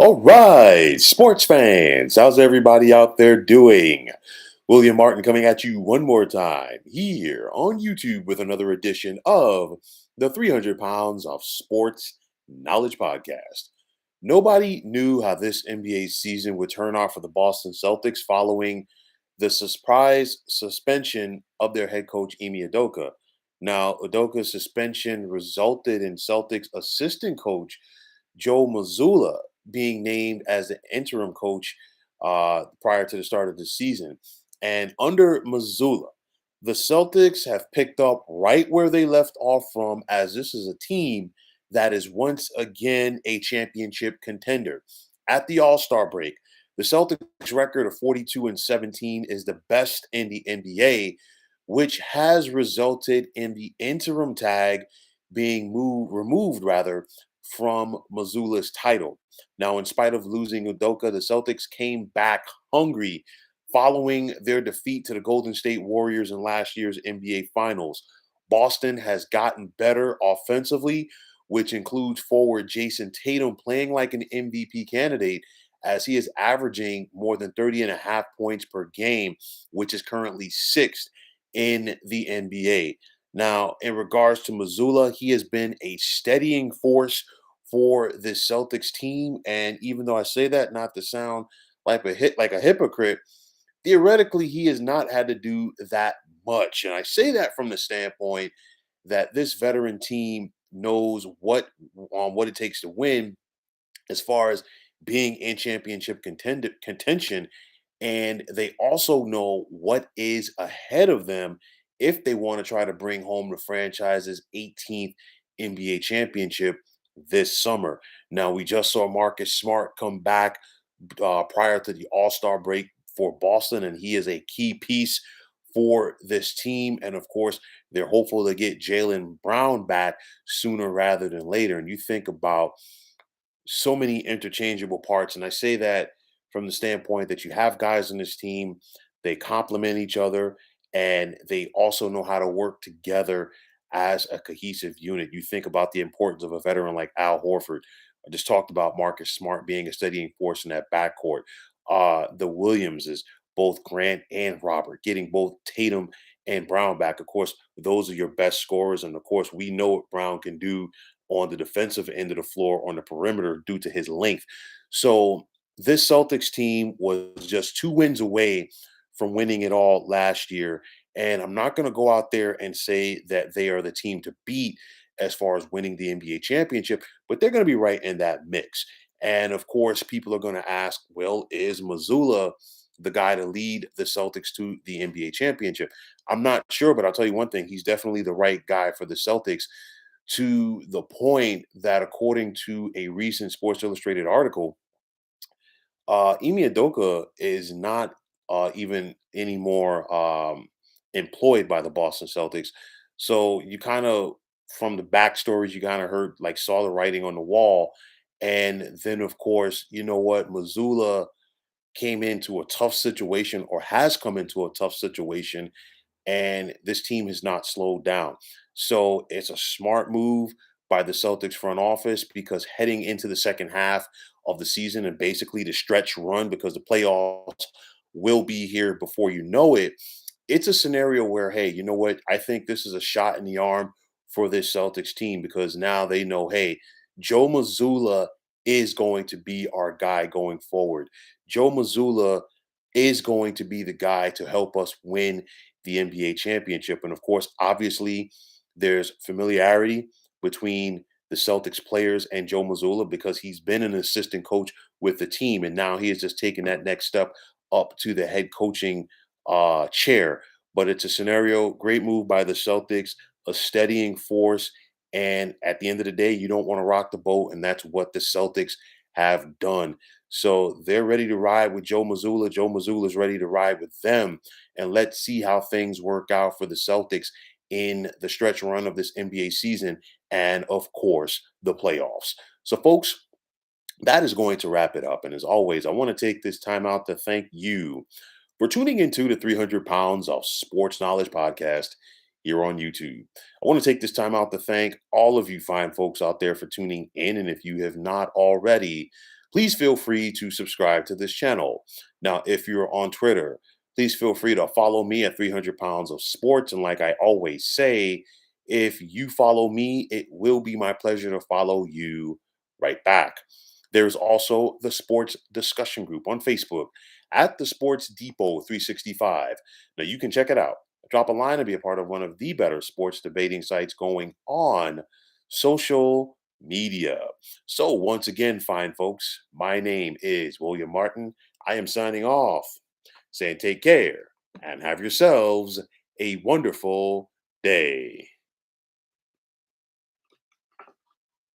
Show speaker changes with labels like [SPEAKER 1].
[SPEAKER 1] All right, sports fans, how's everybody out there doing? William Martin coming at you one more time here on YouTube with another edition of the 300 Pounds of Sports Knowledge Podcast. Nobody knew how this NBA season would turn out for the Boston Celtics following the surprise suspension of their head coach, Ime Udoka. Now, Udoka's suspension resulted in Celtics assistant coach Joe Mazzulla being named as the interim coach prior to the start of the season. And under Mazzulla, the Celtics have picked up right where they left off from, as this is a team that is once again a championship contender. At the All Star break, the Celtics' record of 42 and 17 is the best in the NBA, which has resulted in the interim tag being removed rather from Missoula's title. Now, in spite of losing Udoka, the Celtics came back hungry following their defeat to the Golden State Warriors in last year's NBA Finals. Boston has gotten better offensively, which includes forward Jason Tatum playing like an MVP candidate as he is averaging more than 30 and a half points per game, which is currently sixth in the NBA. Now, in regards to Missoula, he has been a steadying force for this Celtics team. And even though I say that not to sound like a hypocrite, theoretically he has not had to do that much. And I say that from the standpoint that this veteran team knows what it takes to win as far as being in championship contention. And they also know what is ahead of them if they want to try to bring home the franchise's 18th NBA championship this summer. Now, we just saw Marcus Smart come back prior to the All Star break for Boston, and he is a key piece for this team. And of course, they're hopeful to get Jalen Brown back sooner rather than later. And you think about so many interchangeable parts. And I say that from the standpoint that you have guys in this team, they complement each other, and they also know how to work together as a cohesive unit. You think about the importance of a veteran like Al Horford. I just talked about Marcus Smart being a steadying force in that backcourt. The Williamses, both Grant and Robert, getting both Tatum and Brown back. Of course, those are your best scorers. And of course, we know what Brown can do on the defensive end of the floor on the perimeter due to his length. So this Celtics team was just 2 wins away from winning it all last year. And I'm not going to go out there and say that they are the team to beat as far as winning the NBA championship, but they're going to be right in that mix. And of course, people are going to ask, well, is Missoula the guy to lead the Celtics to the NBA championship? I'm not sure, but I'll tell you one thing, he's definitely the right guy for the Celtics, to the point that, according to a recent Sports Illustrated article, Ime Udoka is not even anymore employed by the Boston Celtics. So you kind of, from the backstories, you kind of heard, like, saw the writing on the wall. And then, of course, you know what? Missoula came into a tough situation, or has come into a tough situation, and this team has not slowed down. So it's a smart move by the Celtics front office, because heading into the second half of the season and basically the stretch run, because the playoffs will be here before you know it, it's a scenario where, hey, you know what? I think this is a shot in the arm for this Celtics team, because now they know, hey, Joe Mazzulla is going to be our guy going forward. Joe Mazzulla is going to be the guy to help us win the NBA championship. And of course, obviously, there's familiarity between the Celtics players and Joe Mazzulla, because he's been an assistant coach with the team. And now he has just taken that next step up to the head coaching chair. But it's a scenario, great move by the Celtics, a steadying force. And at the end of the day, you don't want to rock the boat. And that's what the Celtics have done. So they're ready to ride with Joe Mazzulla. Joe Mazzulla is ready to ride with them. And let's see how things work out for the Celtics in the stretch run of this NBA season, and of course, the playoffs. So, folks, that is going to wrap it up. And as always, I want to take this time out to thank you for tuning into the 300 Pounds of Sports Knowledge podcast here on YouTube. I want to take this time out to thank all of you fine folks out there for tuning in. And if you have not already, please feel free to subscribe to this channel. Now, if you're on Twitter, please feel free to follow me at 300 pounds of sports. And like I always say, if you follow me, it will be my pleasure to follow you right back. There's also the sports discussion group on Facebook at the Sports Depot 365. Now you can check it out. Drop a line and be a part of one of the better sports debating sites going on social media. So, once again, fine folks, my name is William Martin. I am signing off, saying take care and have yourselves a wonderful day.